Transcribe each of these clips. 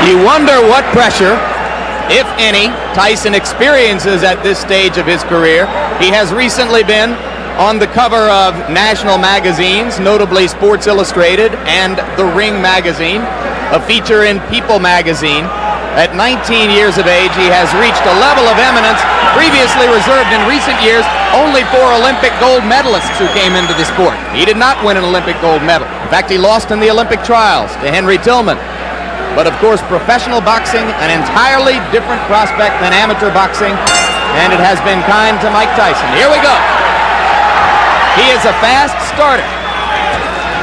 You wonder what pressure, if any, Tyson experiences at this stage of his career. He has recently been on the cover of national magazines, notably Sports Illustrated and The Ring magazine, a feature in People magazine. At 19 years of age, he has reached a level of eminence previously reserved in recent years only for Olympic gold medalists who came into the sport. He did not win an Olympic gold medal. In fact, he lost in the Olympic trials to Henry Tillman. But of course, professional boxing, an entirely different prospect than amateur boxing, and it has been kind to Mike Tyson. Here we go. He is a fast starter.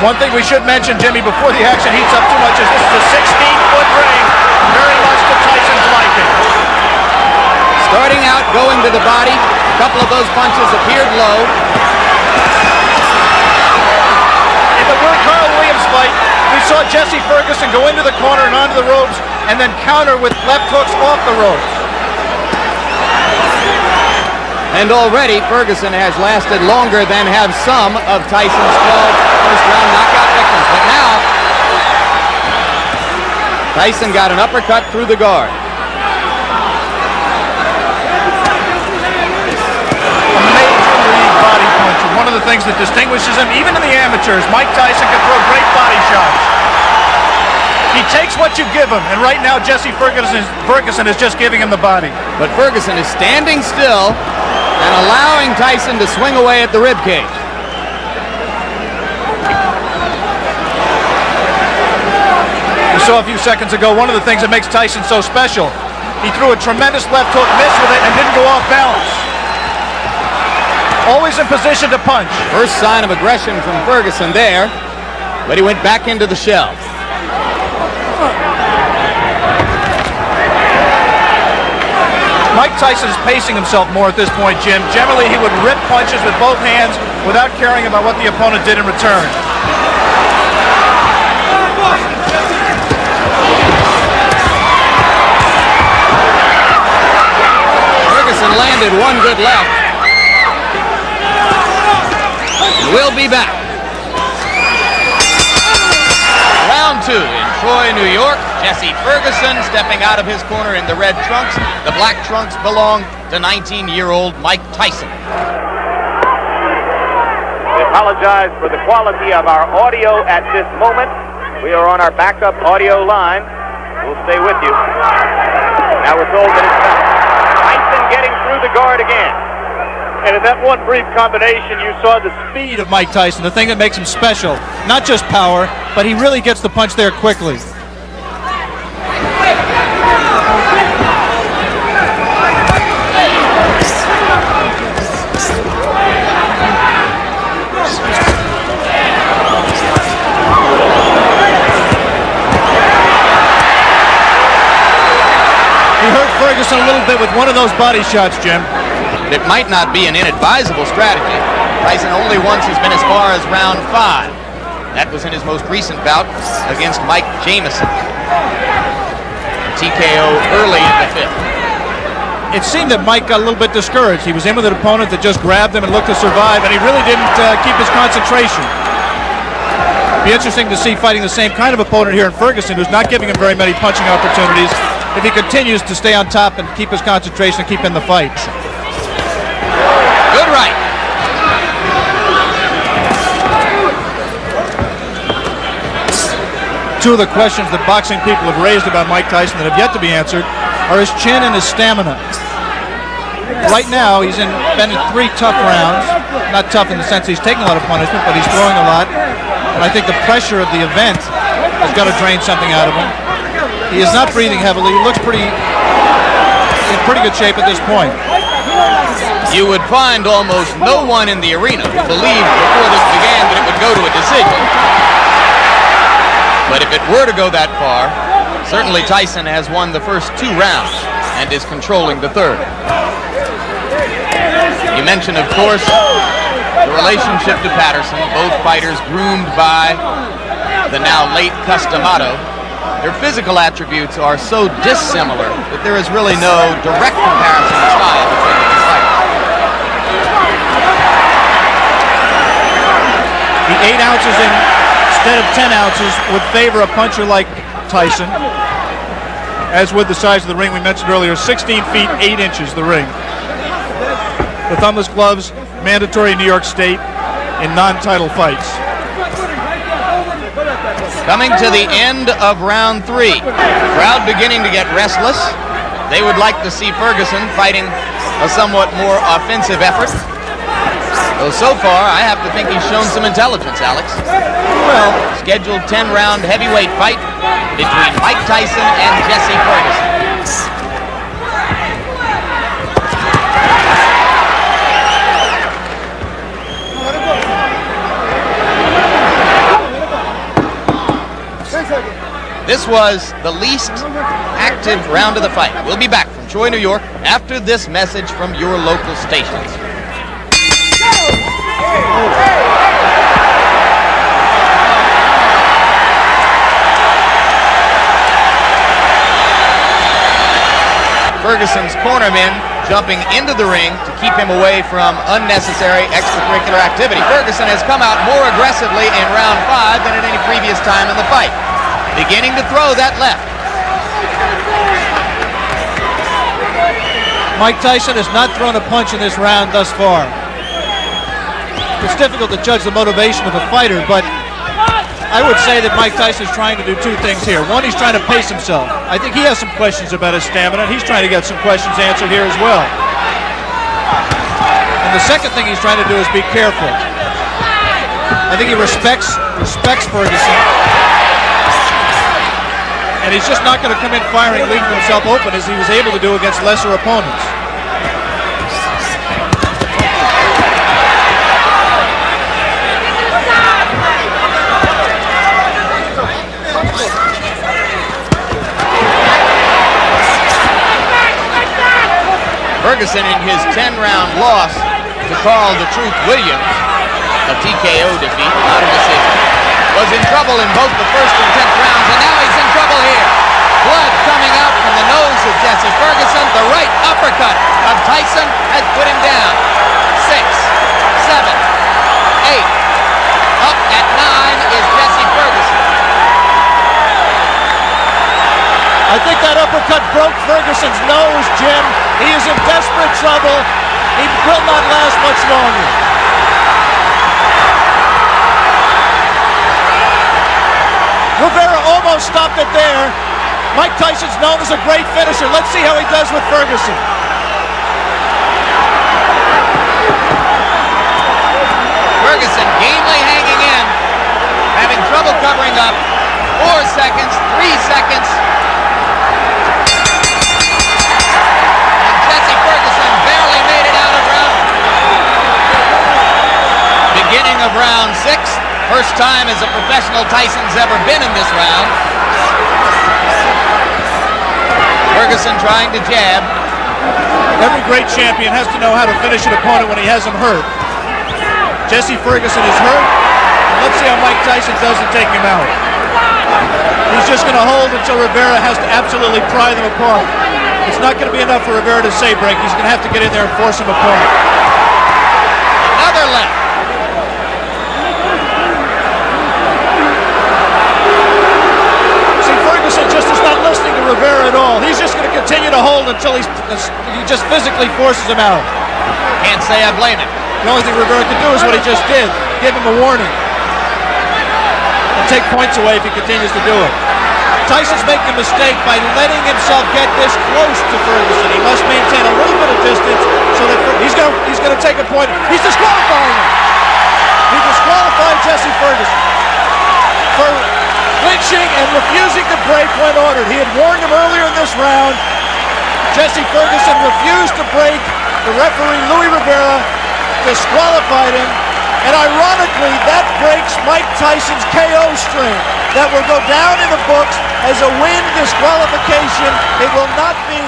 One thing we should mention, Jimmy, before the action heats up too much, is this is a 16-foot ring, very much to Tyson's liking. Starting out, going to the body. A couple of those punches appeared low. In the Wynn Carl Williams fight, we saw Jesse Ferguson go into the corner and onto the ropes and then counter with left hooks off the ropes. And already Ferguson has lasted longer than have some of Tyson's 12 first-round knockout victims. But now, Tyson got an uppercut through the guard. Major league body puncher. One of the things that distinguishes him, even in the amateurs, Mike Tyson can throw great body shots. He takes what you give him, and right now Jesse Ferguson is just giving him the body. But Ferguson is standing still and allowing Tyson to swing away at the ribcage. We saw a few seconds ago one of the things that makes Tyson so special. He threw a tremendous left hook, missed with it, and didn't go off balance. Always in position to punch. First sign of aggression from Ferguson there, but he went back into the shell. Mike Tyson is pacing himself more at this point, Jim. Generally, he would rip punches with both hands without caring about what the opponent did in return. Ferguson landed one good left. We'll be back. Round two in Troy, New York. Jesse Ferguson stepping out of his corner in the red trunks. The black trunks belong to 19-year-old Mike Tyson. We apologize for the quality of our audio at this moment. We are on our backup audio line. We'll stay with you. Now we're told that it's back. Tyson getting through the guard again. And in that one brief combination, you saw the speed of Mike Tyson, the thing that makes him special. Not just power, but he really gets the punch there quickly. He hurt Ferguson a little bit with one of those body shots, Jim. It might not be an inadvisable strategy. Tyson only once has been as far as round 5. That was in his most recent bout against Mike Jamison. TKO early in the 5th. It seemed that Mike got a little bit discouraged. He was in with an opponent that just grabbed him and looked to survive, and he really didn't keep his concentration. It'd be interesting to see fighting the same kind of opponent here in Ferguson, who's not giving him very many punching opportunities, if he continues to stay on top and keep his concentration and keep in the fight. Good right. Two of the questions that boxing people have raised about Mike Tyson that have yet to be answered are his chin and his stamina. Right now, he's been in 3 tough rounds. Not tough in the sense he's taking a lot of punishment, but he's throwing a lot. And I think the pressure of the event has got to drain something out of him. He is not breathing heavily. He looks in pretty good shape at this point. You would find almost no one in the arena who believed before this began that it would go to a decision. But if it were to go that far, certainly Tyson has won the first 2 rounds and is controlling the 3rd. You mentioned, of course, the relationship to Patterson. Both fighters groomed by the now late Customato. Their physical attributes are so dissimilar that there is really no direct comparison in style between the 2 fighters. The 8 ounces instead of 10 ounces would favor a puncher like Tyson. as with the size of the ring we mentioned earlier, 16 feet 8 inches, the ring. The thumbless gloves, mandatory in New York State in non-title fights. Coming to the end of round 3. Crowd beginning to get restless. They would like to see Ferguson fighting a somewhat more offensive effort. Though so far, I have to think he's shown some intelligence, Alex. Well, scheduled 10-round heavyweight fight between Mike Tyson and Jesse Ferguson. This was the least active round of the fight. We'll be back from Troy, New York after this message from your local stations. Ferguson's cornermen jumping into the ring to keep him away from unnecessary extracurricular activity. Ferguson has come out more aggressively in round 5 than at any previous time in the fight. Beginning to throw that left. Mike Tyson has not thrown a punch in this round thus far. It's difficult to judge the motivation of a fighter, but I would say that Mike Tyson is trying to do 2 things here. One, he's trying to pace himself. I think he has some questions about his stamina. He's trying to get some questions answered here as well. And the second thing he's trying to do is be careful. I think he respects Ferguson. And he's just not going to come in firing, leaving himself open as he was able to do against lesser opponents. Ferguson, in his 10-round loss to Carl the Truth Williams, a TKO defeat, not a decision, was in trouble in both the first and 10th rounds, and now he's in trouble here. Blood coming out from the nose of Jesse Ferguson. The right uppercut of Tyson has put him down. 6, 7, 8. Up at 9 is Jesse Ferguson. I think that uppercut broke Ferguson's nose, Jim. He is in desperate trouble. He will not last much longer. Rivera almost stopped it there. Mike Tyson's known as a great finisher. Let's see how he does with Ferguson. Ferguson gamely hanging in, having trouble covering up. 4 seconds, 3 seconds. And Jesse Ferguson barely made it out of beginning of round 6. First time as a professional Tyson's ever been in this round. Ferguson trying to jab. Every great champion has to know how to finish an opponent when he has him hurt. Jesse Ferguson is hurt, and let's see how Mike Tyson does to take him out. He's just going to hold until Rivera has to absolutely pry them apart. It's not going to be enough for Rivera to say break. He's going to have to get in there and force him apart. Another left. See, Ferguson just is not listening to Rivera at all. He's just going to continue to hold until he just physically forces him out. Can't say I blame him. The only thing Rivera can do is what he just did. Give him a warning. And take points away if he continues to do it. Tyson's making a mistake by letting himself get this close to Ferguson. He must maintain a little bit of distance so that he's going to take a point. He's disqualifying him. He disqualified Jesse Ferguson for clinching and refusing to break when ordered. He had warned him earlier in this round. Jesse Ferguson refused to break. The referee, Louis Rivera, disqualified him. And ironically, that breaks Mike Tyson's KO string. That will go down in the books as a Wynn disqualification. It will not be